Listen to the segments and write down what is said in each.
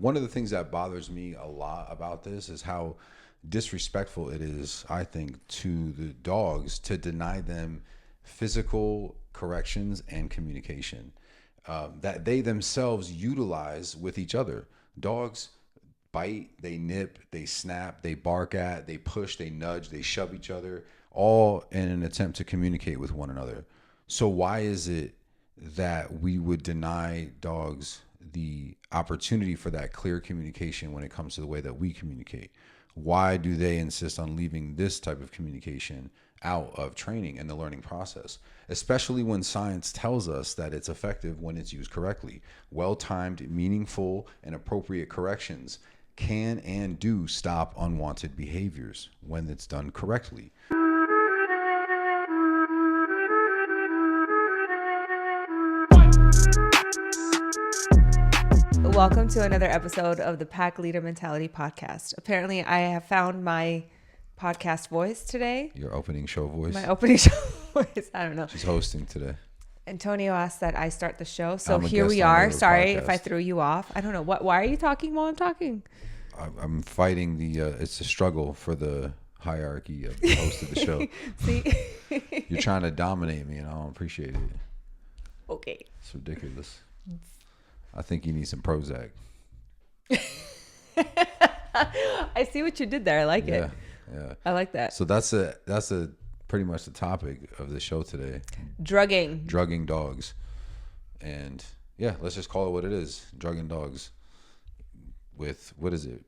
One of the things that bothers me a lot about this is how disrespectful it is, I think, to the dogs to deny them physical corrections and communication that they themselves utilize with each other. Dogs bite, they nip, they snap, they bark at, they push, they nudge, they shove each other, all in an attempt to communicate with one another. So why is it that we would deny dogs the opportunity for that clear communication when it comes to the way that we communicate? Why do they insist on leaving this type of communication out of training and the learning process, especially when science tells us that it's effective when it's used correctly? Well-timed, meaningful, and appropriate corrections can and do stop unwanted behaviors when it's done correctly. Welcome to another episode of the Pack Leader Mentality Podcast. Apparently, I have found my podcast voice today. Your opening show voice? My opening show voice. I don't know. She's hosting today. Antonio asked that I start the show. So I'm a here guest we on are. the Sorry podcast. if I threw you off. I don't know. Why are you talking while I'm talking? I'm fighting it's a struggle for the hierarchy of the host of the show. See? You're trying to dominate me, and I don't appreciate it. Okay. It's ridiculous. I think you need some Prozac. I see what you did there. I like it. Yeah. I like that. So that's a pretty much the topic of the show today. Drugging dogs. And yeah, let's just call it what it is. Drugging dogs with, what is it?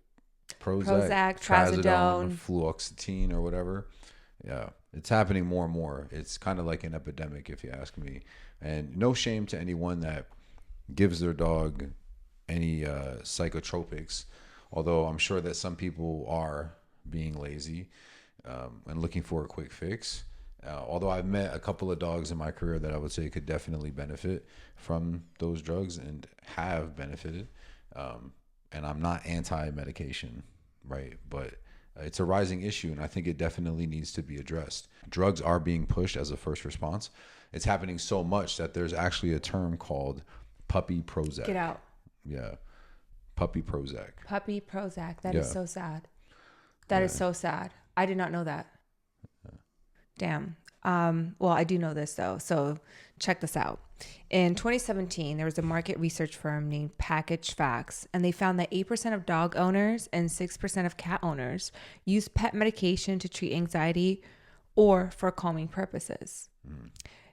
Prozac, trazodone, fluoxetine or whatever. Yeah, it's happening more and more. It's kind of like an epidemic, if you ask me. And no shame to anyone that gives their dog any psychotropics, although I'm sure that some people are being lazy and looking for a quick fix. Although I've met a couple of dogs in my career that I would say could definitely benefit from those drugs and have benefited. And I'm not anti-medication, right? But it's a rising issue, and I think it definitely needs to be addressed. Drugs are being pushed as a first response. It's happening so much that there's actually a term called puppy Prozac. Get out. Yeah. Puppy Prozac. Puppy Prozac. That is so sad. That is so sad. I did not know that. Damn. Well, I do know this though. So check this out. In 2017, there was a market research firm named Packaged Facts, and they found that 8% of dog owners and 6% of cat owners use pet medication to treat anxiety or for calming purposes.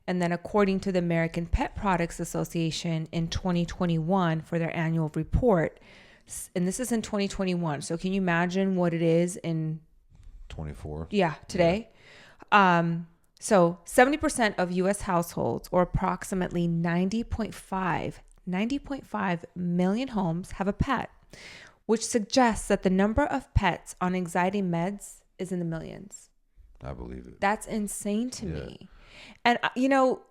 And then according to the American Pet Products Association in 2021 for their annual report, and this is in 2021. So can you imagine what it is in 24? Yeah, today. Yeah. So 70% of U.S. households, or approximately 90.5 million homes, have a pet, which suggests that the number of pets on anxiety meds is in the millions. I believe it. That's insane to me. And,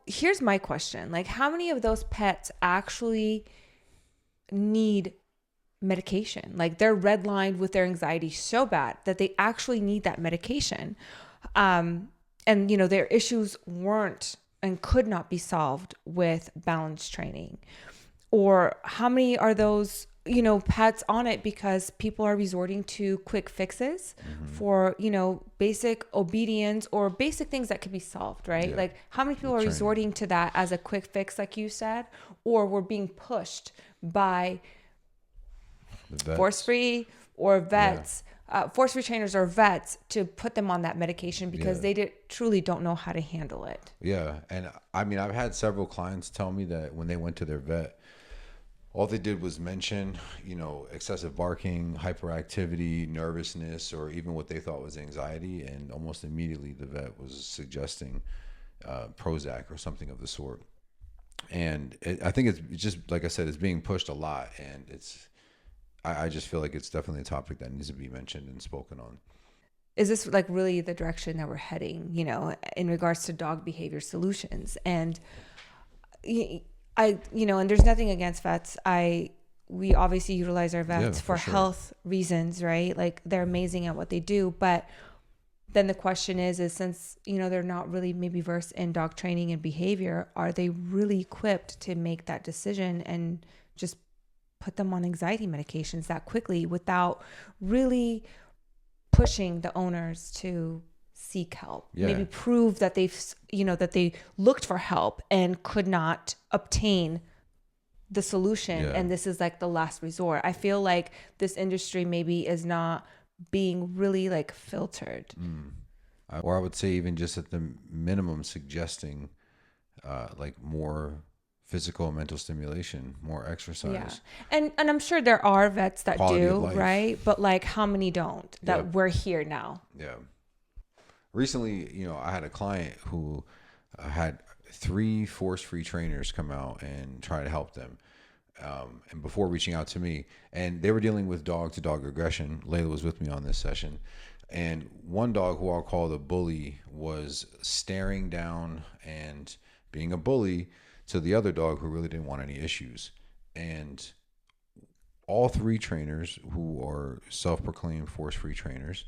here's my question. Like, how many of those pets actually need medication? Like, they're redlined with their anxiety so bad that they actually need that medication. And, their issues weren't and could not be solved with balance training. Or how many are those, pets on it because people are resorting to quick fixes for, basic obedience or basic things that could be solved, right? Yeah. Like, how many people are resorting to that as a quick fix, like you said, or we're being pushed by force-free or vets, force-free trainers or vets to put them on that medication because they truly don't know how to handle it. Yeah. And I mean, I've had several clients tell me that when they went to their vet, all they did was mention, excessive barking, hyperactivity, nervousness, or even what they thought was anxiety. And almost immediately the vet was suggesting Prozac or something of the sort. And I think it's just, like I said, it's being pushed a lot. And I just feel like it's definitely a topic that needs to be mentioned and spoken on. Is this like really the direction that we're heading, in regards to dog behavior solutions? And and there's nothing against vets. We obviously utilize our vets for health reasons, right? Like, they're amazing at what they do. But then the question is since, they're not really maybe versed in dog training and behavior, are they really equipped to make that decision and just put them on anxiety medications that quickly without really pushing the owners to seek help. Maybe prove that that they looked for help and could not obtain the solution. And this is like the last resort. I feel like this industry maybe is not being really like filtered. Or I would say even just at the minimum suggesting like more physical and mental stimulation, more exercise. And I'm sure there are vets that Quality do, of life. right? But like how many don't that we're here now? Yeah. Recently, I had a client who had 3 force-free trainers come out and try to help them. And before reaching out to me, and they were dealing with dog-to-dog aggression. Layla was with me on this session. And one dog, who I'll call the bully, was staring down and being a bully to the other dog who really didn't want any issues. And all 3 trainers, who are self-proclaimed force-free trainers,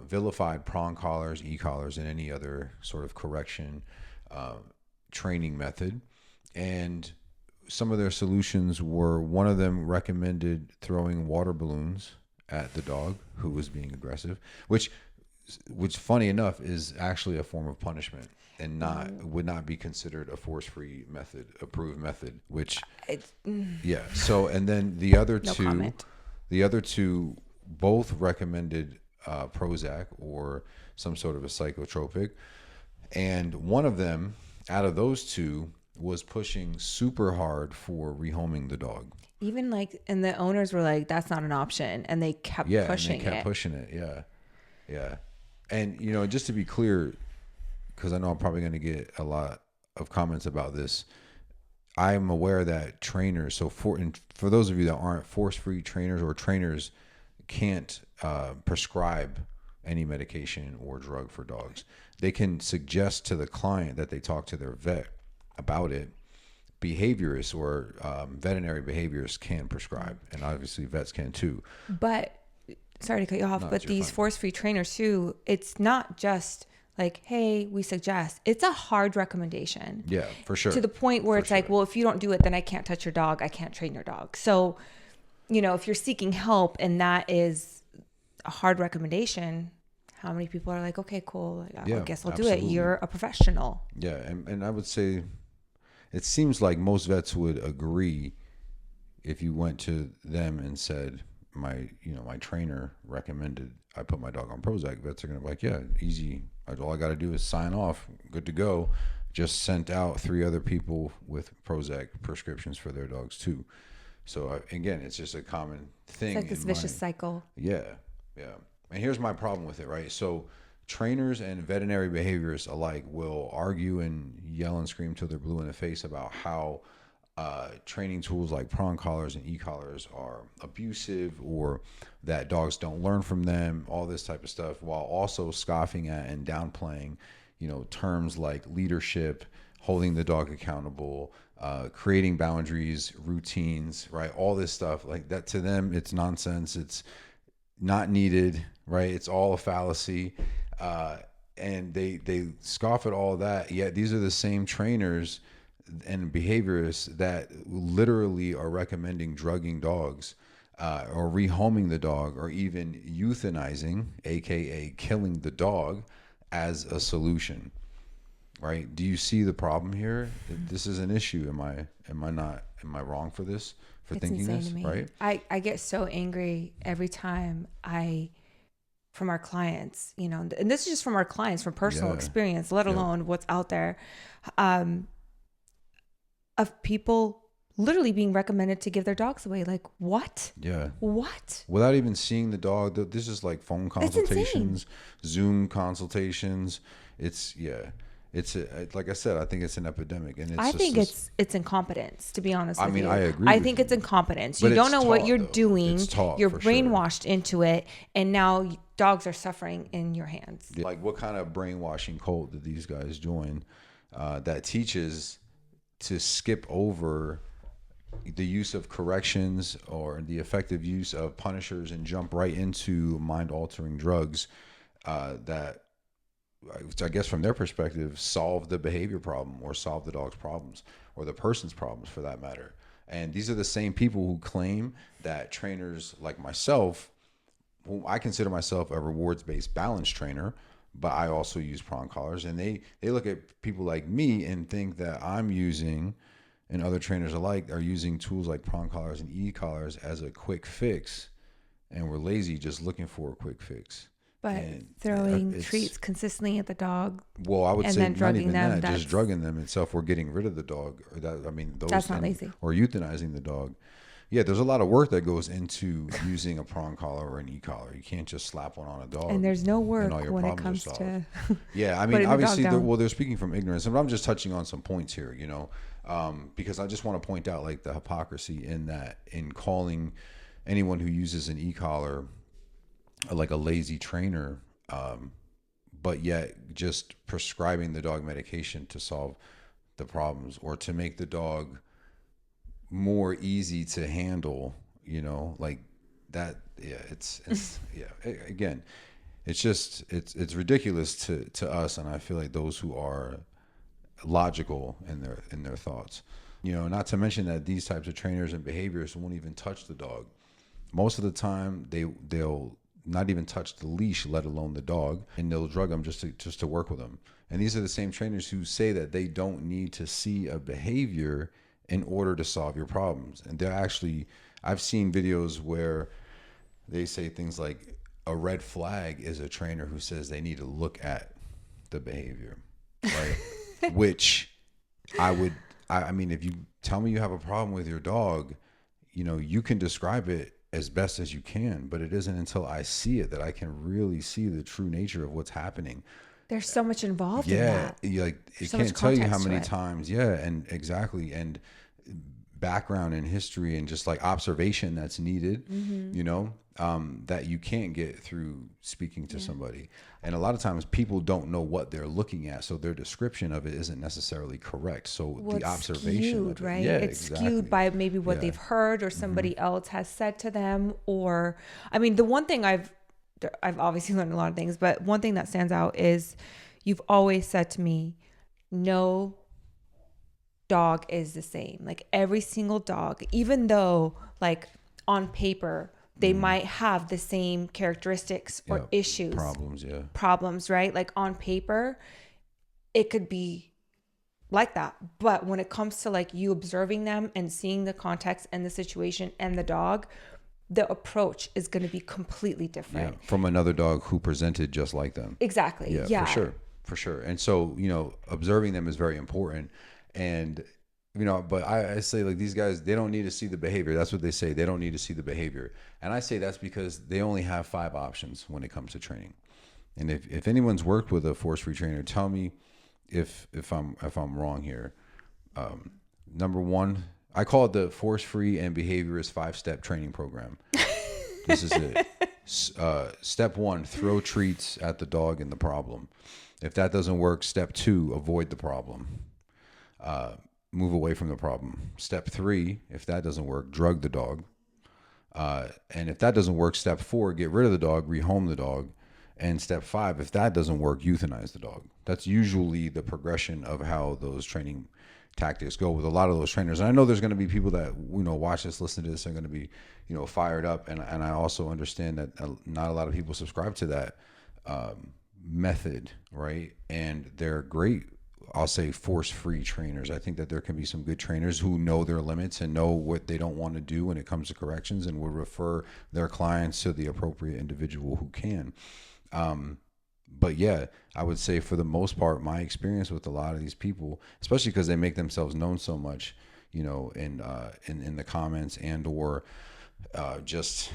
vilified prong collars, e-collars, and any other sort of correction training method. And some of their solutions were, one of them recommended throwing water balloons at the dog who was being aggressive, which funny enough is actually a form of punishment and would not be considered a force-free method, approved method, which so, and then the other two both recommended Prozac or some sort of a psychotropic, and one of them out of those 2 was pushing super hard for rehoming the dog. Even like, and the owners were like, that's not an option. And they kept pushing it. Yeah. And, just to be clear, because I know I'm probably going to get a lot of comments about this, I'm aware that trainers, so for those of you that aren't force-free trainers, or trainers can't prescribe any medication or drug for dogs. They can suggest to the client that they talk to their vet about it. Behaviorists or veterinary behaviorists can prescribe, and obviously vets can too. But sorry to cut you off, but these force-free trainers too, it's not just like, hey, we suggest. It's a hard recommendation. Yeah, for sure. To the point where it's like, well, if you don't do it, then I can't touch your dog. I can't train your dog. So, if you're seeking help and that is a hard recommendation, how many people are like, okay, cool. I guess I'll do it. You're a professional. Yeah. And I would say it seems like most vets would agree if you went to them and said, my trainer recommended I put my dog on Prozac. Vets are going to be like, yeah, easy. All I got to do is sign off. Good to go. Just sent out 3 other people with Prozac prescriptions for their dogs too. So again, it's just a common thing. It's like this vicious cycle. Yeah. And here's my problem with it, right? So trainers and veterinary behaviorists alike will argue and yell and scream till they're blue in the face about how training tools like prong collars and e-collars are abusive, or that dogs don't learn from them, all this type of stuff, while also scoffing at and downplaying, terms like leadership, holding the dog accountable, creating boundaries, routines, right? All this stuff like that, to them, it's nonsense. It's not needed, right? It's all a fallacy. And they scoff at all that. Yet these are the same trainers and behaviorists that literally are recommending drugging dogs, or rehoming the dog, or even euthanizing, aka killing the dog, as a solution. Right? Do you see the problem here? This is an issue. Am I wrong for this? For thinking this, right? I get so angry every time from our clients, and this is just from our clients, from personal experience, let alone what's out there, of people literally being recommended to give their dogs away. Like, what? Yeah. What? Without even seeing the dog. This is like phone consultations, Zoom consultations. It's like I said, I think it's an epidemic, and I think it's incompetence, to be honest with you. I agree. I think it's incompetence. You don't know what you're doing. You're brainwashed into it, and now dogs are suffering in your hands. Like, what kind of brainwashing cult did these guys join that teaches to skip over the use of corrections or the effective use of punishers and jump right into mind-altering drugs that, I guess from their perspective, solve the behavior problem or solve the dog's problems or the person's problems for that matter. And these are the same people who claim that trainers like myself, who I consider myself a rewards-based balance trainer, but I also use prong collars, and they look at people like me and think that I'm using, and other trainers alike are using tools like prong collars and e-collars as a quick fix, and we're lazy just looking for a quick fix. But throwing treats consistently at the dog. Well, I would say not even them, that, just drugging them itself, or getting rid of the dog, or that's not lazy. Or euthanizing the dog. Yeah, there's a lot of work that goes into using a prong collar or an e-collar. You can't just slap one on a dog. And there's no work when it comes to. Yeah, I mean, obviously, they're speaking from ignorance, and I'm just touching on some points here, because I just want to point out like the hypocrisy in calling anyone who uses an e-collar like a lazy trainer, but yet just prescribing the dog medication to solve the problems or to make the dog more easy to handle, like that. Yeah, it's yeah. Again, it's ridiculous to us, and I feel like those who are logical in their thoughts. Not to mention that these types of trainers and behaviorists won't even touch the dog. Most of the time, they'll not even touch the leash, let alone the dog, and they'll drug them just to work with them. And these are the same trainers who say that they don't need to see a behavior in order to solve your problems. And I've seen videos where they say things like a red flag is a trainer who says they need to look at the behavior, right? Which I mean, if you tell me you have a problem with your dog, you can describe it as best as you can, but it isn't until I see it that I can really see the true nature of what's happening. There's so much involved in that. Yeah, like it can't tell you how many times. Yeah, and exactly, and background and history and just like observation that's needed. That you can't get through speaking to somebody. And a lot of times people don't know what they're looking at, so their description of it isn't necessarily correct. So the observation skewed, of it, right? yeah, it's skewed by maybe what they've heard or somebody else has said to them. Or, I mean, the one thing I've obviously learned a lot of things, but one thing that stands out is you've always said to me, no dog is the same. Like every single dog, even though like on paper they might have the same characteristics or issues, problems, right? Like on paper it could be like that, but when it comes to like you observing them and seeing the context and the situation and the dog, the approach is going to be completely different from another dog who presented just like them. Exactly. Yeah. For sure. And so, observing them is very important. And, but I say like these guys, they don't need to see the behavior. That's what they say. They don't need to see the behavior. And I say that's because they only have 5 options when it comes to training. And if anyone's worked with a force-free trainer, tell me if I'm wrong here. Number 1, I call it the force-free and behaviorist 5-step training program. This is it. Step 1, throw treats at the dog and the problem. If that doesn't work, step 2, avoid the problem. Move away from the problem. Step 3, if that doesn't work, drug the dog. And if that doesn't work, step 4, get rid of the dog, rehome the dog. And step 5, if that doesn't work, euthanize the dog. That's usually the progression of how those training tactics go with a lot of those trainers. And I know there's going to be people that watch this, listen to this, are going to be fired up. And I also understand that not a lot of people subscribe to that method, right? And they're great, I'll say, force-free trainers. I think that there can be some good trainers who know their limits and know what they don't want to do when it comes to corrections, and will refer their clients to the appropriate individual who can. But yeah, I would say for the most part, my experience with a lot of these people, especially because they make themselves known so much, in the comments and or just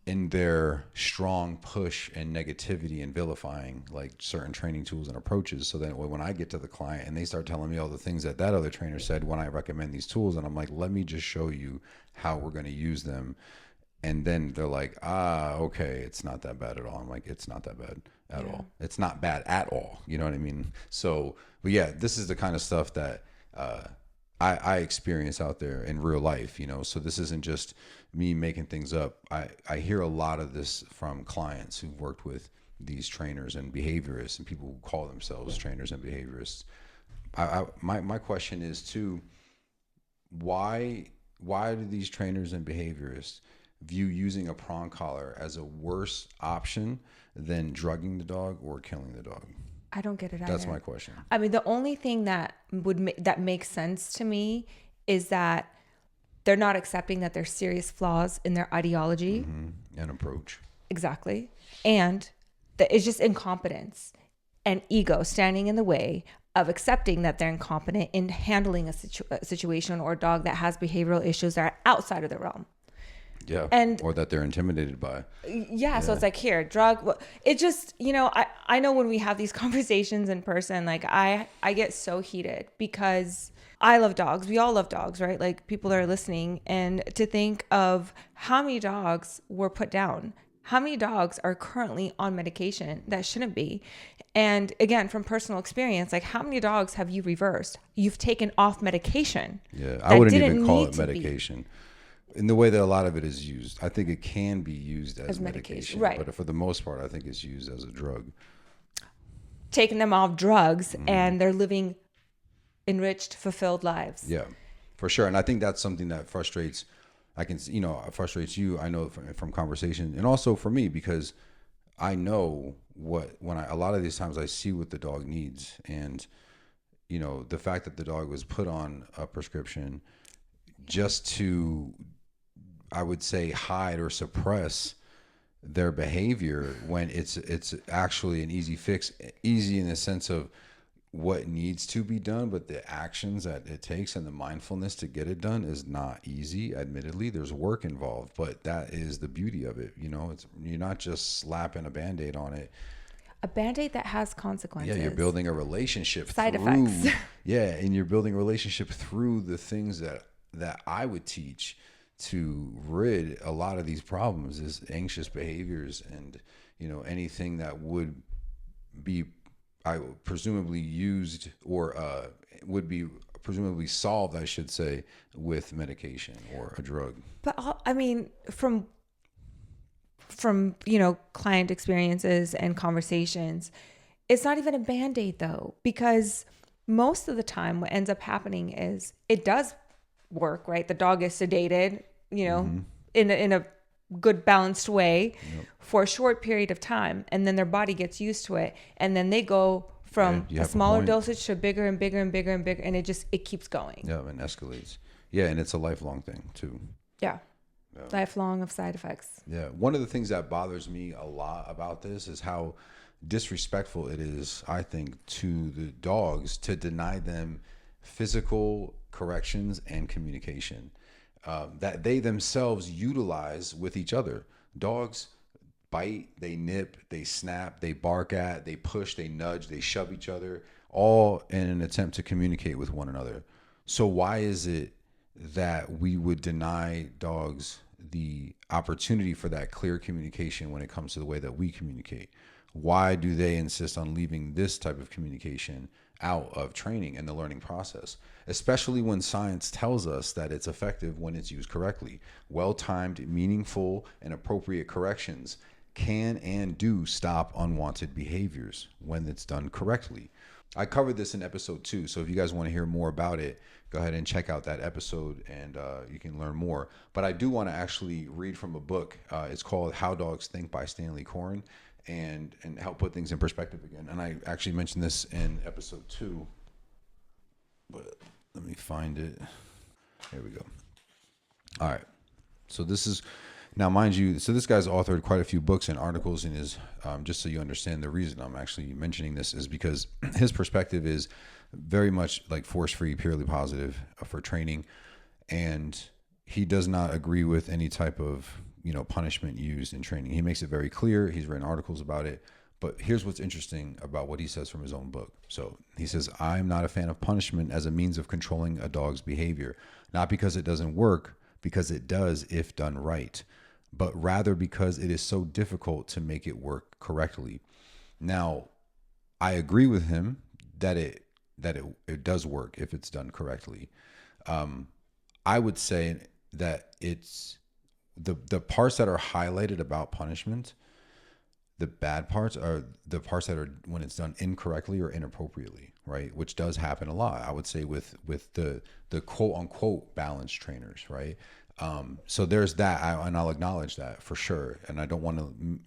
in their strong push and negativity and vilifying like certain training tools and approaches. So that when I get to the client and they start telling me all the things that other trainer said when I recommend these tools, and I'm like, let me just show you how we're going to use them. And then they're like, okay, it's not that bad at all. I'm like, it's not that bad at all. It's not bad at all. You know what I mean? So, but yeah, this is the kind of stuff that I experience out there in real life, so this isn't just me making things up. I hear a lot of this from clients who've worked with these trainers and behaviorists and people who call themselves trainers and behaviorists. My question is too, why why do these trainers and behaviorists view using a prong collar as a worse option than drugging the dog or killing the dog? I don't get it either. That's my question. I mean, the only thing that that makes sense to me is that they're not accepting that there's serious flaws in their ideology and approach. Exactly. And that it's just incompetence and ego standing in the way of accepting that they're incompetent in handling a situation or a dog that has behavioral issues that are outside of the realm. Yeah. And or that they're intimidated by. Yeah. So it's like, here, drug. It just, I know when we have these conversations in person, like I get so heated because I love dogs. We all love dogs, right? Like people are listening, and to think of how many dogs were put down, how many dogs are currently on medication that shouldn't be. And again, from personal experience, like how many dogs have you reversed? You've taken off medication. Yeah. I wouldn't even call it medication. In the way that a lot of it is used. I think it can be used as medication. Right. But for the most part, I think it's used as a drug. Taking them off drugs and they're living enriched, fulfilled lives. Yeah, for sure. And I think that's something that frustrates, frustrates you. I know from conversation, and also for me, because I know a lot of these times I see what the dog needs. And, the fact that the dog was put on a prescription just to, I would say, hide or suppress their behavior, when it's actually an easy fix, easy in the sense of what needs to be done, but the actions that it takes and the mindfulness to get it done is not easy. Admittedly, there's work involved, but that is the beauty of it. You're not just slapping a Band-Aid on it. A Band-Aid that has consequences. Yeah, you're building a relationship. Side effects. Yeah, and you're building a relationship through the things that I would teach to rid a lot of these problems, is anxious behaviors and, anything that would be presumably used or would be presumably solved, I should say, with medication or a drug. But I mean, from client experiences and conversations, it's not even a Band-Aid though, because most of the time what ends up happening is it does work, right? The dog is sedated, in a good balanced way for a short period of time, and then their body gets used to it, and then they go from a smaller dosage to bigger and bigger and bigger and bigger, and it keeps going. Yeah, and escalates. Yeah, and it's a lifelong thing too. Yeah. Lifelong of side effects. Yeah. One of the things that bothers me a lot about this is how disrespectful it is, I think, to the dogs to deny them physical corrections and communication that they themselves utilize with each other. Dogs bite, they nip, they snap, they bark at, they push, they nudge, they shove each other, all in an attempt to communicate with one another. So why is it that we would deny dogs the opportunity for that clear communication when it comes to the way that we communicate? Why do they insist on leaving this type of communication out of training and the learning process, especially when science tells us that it's effective when it's used correctly? Well-timed, meaningful, and appropriate corrections can and do stop unwanted behaviors when it's done correctly. I covered this in episode 2, so if you guys want to hear more about it, go ahead and check out that episode, and you can learn more. But I do want to actually read from a book. It's called How Dogs Think by Stanley Coren, and help put things in perspective again. And I actually mentioned this in episode 2, but let me find it. Here we go. All right. So this is, now mind you, so this guy's authored quite a few books and articles, and is, just so you understand, the reason I'm actually mentioning this is because his perspective is very much like force-free, purely positive for training. And he does not agree with any type of, punishment used in training. He makes it very clear. He's written articles about it. But here's what's interesting about what he says from his own book. So he says, I'm not a fan of punishment as a means of controlling a dog's behavior, not because it doesn't work, because it does if done right, but rather because it is so difficult to make it work correctly. Now, I agree with him that it does work if it's done correctly. I would say that it's the parts that are highlighted about punishment, The bad parts are the parts that are when it's done incorrectly or inappropriately, right? Which does happen a lot, I would say, with the quote unquote balanced trainers, right? So there's that, and I'll acknowledge that for sure. And I want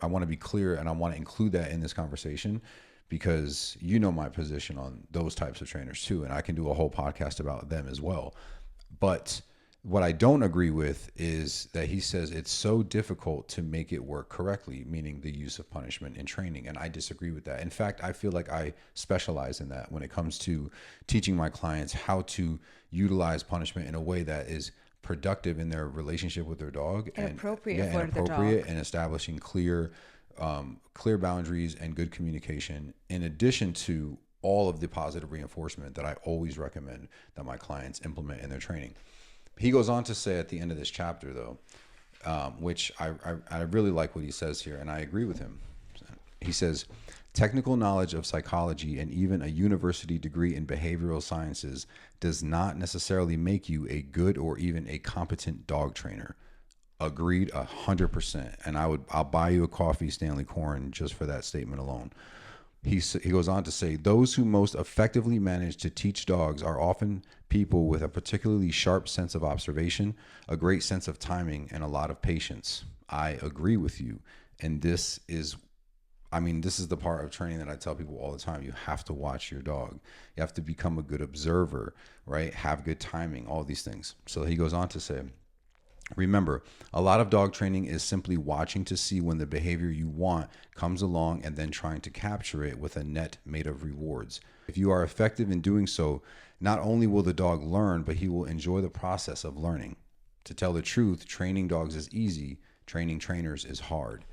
to be clear, and I want to include that in this conversation, because you know my position on those types of trainers too, and I can do a whole podcast about them as well. But what I don't agree with is that he says it's so difficult to make it work correctly, meaning the use of punishment in training. And I disagree with that. In fact, I feel like I specialize in that when it comes to teaching my clients how to utilize punishment in a way that is productive in their relationship with their dog and appropriate for the dog, and establishing clear boundaries and good communication, in addition to all of the positive reinforcement that I always recommend that my clients implement in their training. He goes on to say at the end of this chapter, though, which I really like what he says here, and I agree with him. He says, technical knowledge of psychology and even a university degree in behavioral sciences does not necessarily make you a good or even a competent dog trainer. Agreed 100%. And I'll buy you a coffee, Stanley Corn, just for that statement alone. He goes on to say, those who most effectively manage to teach dogs are often people with a particularly sharp sense of observation, a great sense of timing, and a lot of patience. I agree with you. And this is the part of training that I tell people all the time. You have to watch your dog. You have to become a good observer, right? Have good timing, all these things. So he goes on to say, remember, a lot of dog training is simply watching to see when the behavior you want comes along and then trying to capture it with a net made of rewards. If you are effective in doing so, not only will the dog learn, but he will enjoy the process of learning. To tell the truth, training dogs is easy. Training trainers is hard.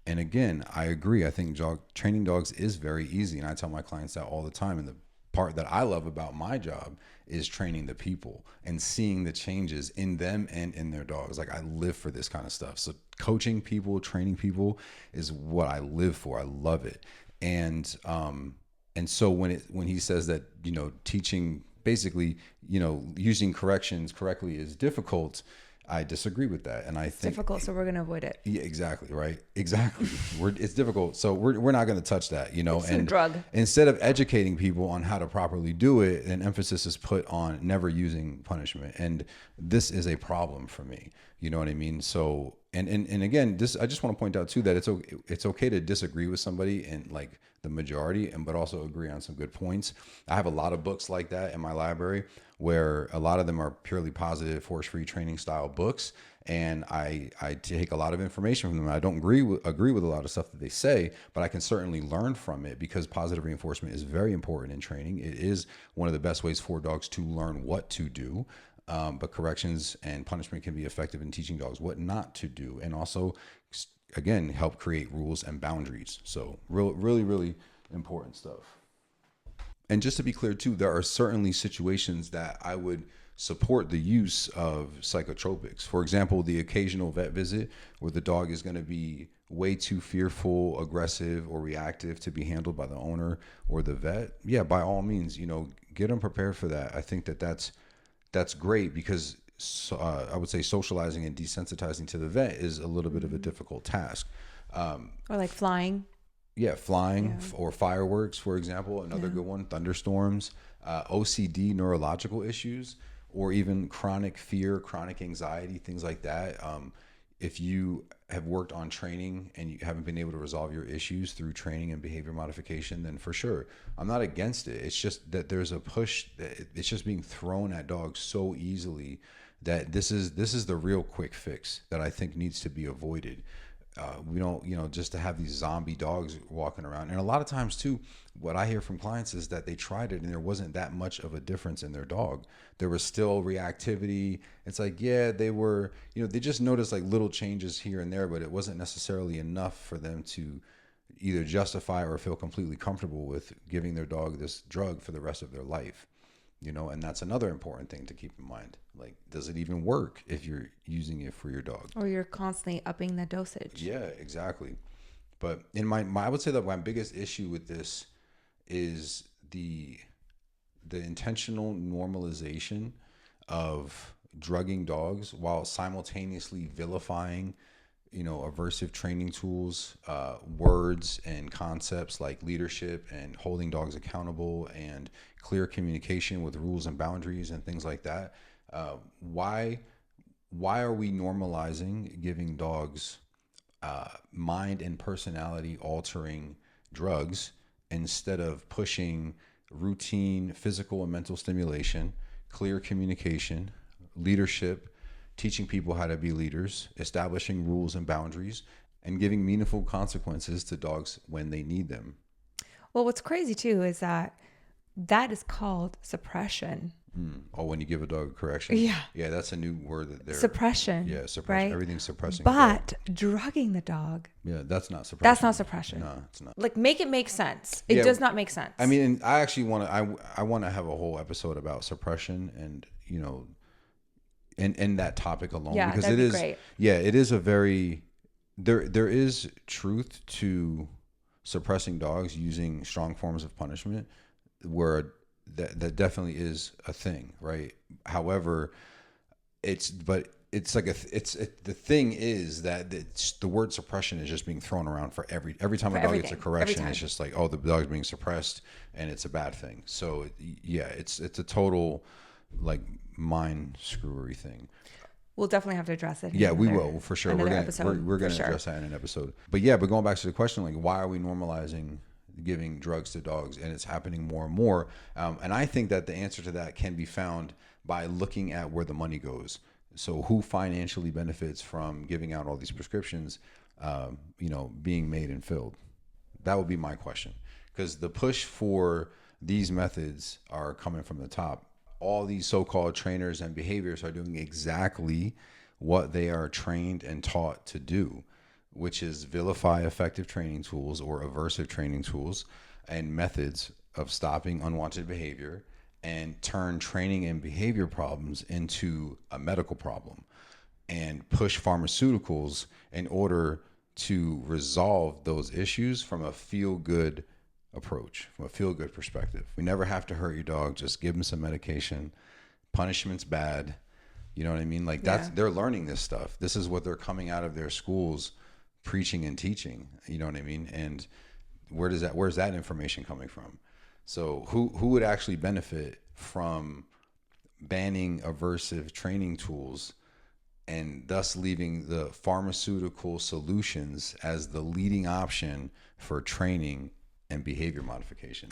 And again, I agree. I think training dogs is very easy. And I tell my clients that all the time. And the part that I love about my job is training the people and seeing the changes in them and in their dogs. Like, I live for this kind of stuff. So coaching people, training people is what I live for. I love it. And so when he says that, teaching, basically, using corrections correctly is difficult, I disagree with that. And I think it's difficult, so we're going to avoid it. Yeah, exactly. Right. Exactly. It's difficult. So we're not going to touch that, It's a drug. Instead of educating people on how to properly do it, an emphasis is put on never using punishment. And this is a problem for me. You know what I mean? So, and again, I just want to point out too, that it's okay to disagree with somebody in like the majority, but also agree on some good points. I have a lot of books like that in my library, where a lot of them are purely positive, force-free training style books. And I take a lot of information from them. I don't agree with a lot of stuff that they say, but I can certainly learn from it, because positive reinforcement is very important in training. It is one of the best ways for dogs to learn what to do. But corrections and punishment can be effective in teaching dogs what not to do, and also, again, help create rules and boundaries. So really, really important stuff. And just to be clear too, there are certainly situations that I would support the use of psychotropics. For example, the occasional vet visit where the dog is going to be way too fearful, aggressive, or reactive to be handled by the owner or the vet. Yeah, by all means, get them prepared for that. I think that's great, because I would say socializing and desensitizing to the vet is a little bit of a difficult task. Or like flying. Yeah, flying or fireworks, for example, another good one. Thunderstorms, OCD, neurological issues, or even chronic fear, chronic anxiety, things like that. If you have worked on training and you haven't been able to resolve your issues through training and behavior modification, then for sure, I'm not against it. It's just that there's a push that it's just being thrown at dogs so easily that this is the real quick fix that I think needs to be avoided. We don't, just to have these zombie dogs walking around. And a lot of times too, what I hear from clients is that they tried it and there wasn't that much of a difference in their dog. There was still reactivity. It's like, yeah, they were, they just noticed like little changes here and there, but it wasn't necessarily enough for them to either justify or feel completely comfortable with giving their dog this drug for the rest of their life. And that's another important thing to keep in mind. Like, does it even work if you're using it for your dog? Or you're constantly upping the dosage. Yeah, exactly. But I would say that my biggest issue with this is the intentional normalization of drugging dogs while simultaneously vilifying aversive training tools, words and concepts like leadership and holding dogs accountable and clear communication with rules and boundaries and things like that. Why are we normalizing giving dogs mind and personality altering drugs instead of pushing routine physical and mental stimulation, clear communication, leadership, teaching people how to be leaders, establishing rules and boundaries, and giving meaningful consequences to dogs when they need them? Well, what's crazy too is that is called suppression. Oh, when you give a dog a correction. Yeah, that's a new word that they're suppression. Yeah, suppression. Right? Everything's suppressing. But drugging the dog. Yeah, that's not suppression. That's not suppression. No, it's not. Like, make it make sense. It does not make sense. I mean, and I actually want to. I want to have a whole episode about suppression and in that topic alone, because it is great. Yeah, it is a very there is truth to suppressing dogs using strong forms of punishment, where that definitely is a thing, right? However, the thing is that the word suppression is just being thrown around for every time a dog gets a correction. It's just like, oh, the dog's being suppressed and it's a bad thing. So yeah, it's a total like mind screwery thing. We'll definitely have to address it. Yeah, we will for sure. We're gonna sure. address that in an episode. But going back to the question, like, why are we normalizing giving drugs to dogs, and it's happening more and more? And I think that the answer to that can be found by looking at where the money goes. So who financially benefits from giving out all these prescriptions, being made and filled? That would be my question, because the push for these methods are coming from the top. All these so-called trainers and behaviors are doing exactly what they are trained and taught to do, which is vilify effective training tools or aversive training tools and methods of stopping unwanted behavior, and turn training and behavior problems into a medical problem, and push pharmaceuticals in order to resolve those issues from a feel-good approach, from a feel-good perspective. We never have to hurt your dog. Just give them some medication. Punishment's bad. You know what I mean? Like, they're learning this stuff. This is what they're coming out of their schools preaching and teaching. You know what I mean? And where's that information coming from? So who would actually benefit from banning aversive training tools and thus leaving the pharmaceutical solutions as the leading option for training and behavior modification?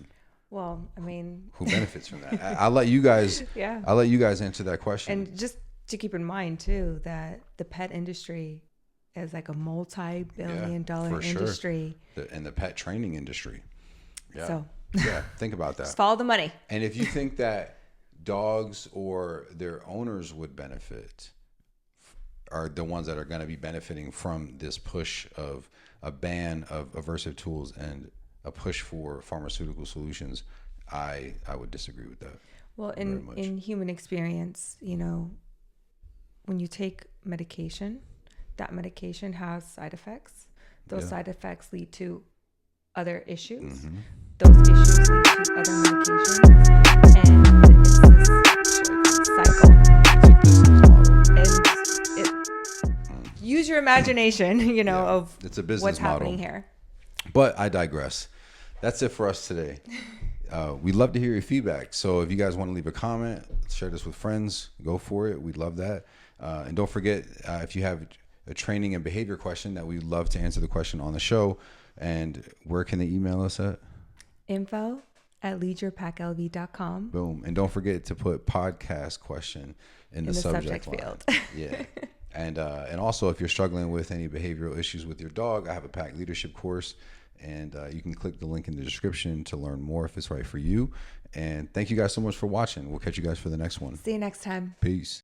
Well, I mean, who benefits from that? I'll let you guys. Yeah. I'll let you guys answer that question. And just to keep in mind too, that the pet industry is like a multi-billion-dollar industry, and the pet training industry. Yeah. So yeah, think about that. Just follow the money. And if you think that dogs or their owners would benefit, are the ones that are going to be benefiting from this push of a ban of aversive tools and a push for pharmaceutical solutions, I would disagree with that. Well, in human experience, when you take medication, that medication has side effects. Those side effects lead to other issues. Mm-hmm. Those issues lead to other medications, and it's this cycle. Use your imagination, of it's a business what's model happening here. But I digress. That's it for us today. We'd love to hear your feedback. So if you guys want to leave a comment, share this with friends, go for it. We'd love that. And don't forget, if you have a training and behavior question, that we'd love to answer the question on the show. And where can they email us at? info@leadyourpacklv.com. Boom. And don't forget to put podcast question in the subject field. Yeah. And also, if you're struggling with any behavioral issues with your dog, I have a pack leadership course, and you can click the link in the description to learn more if it's right for you. And thank you guys so much for watching. We'll catch you guys for the next one. See you next time. Peace.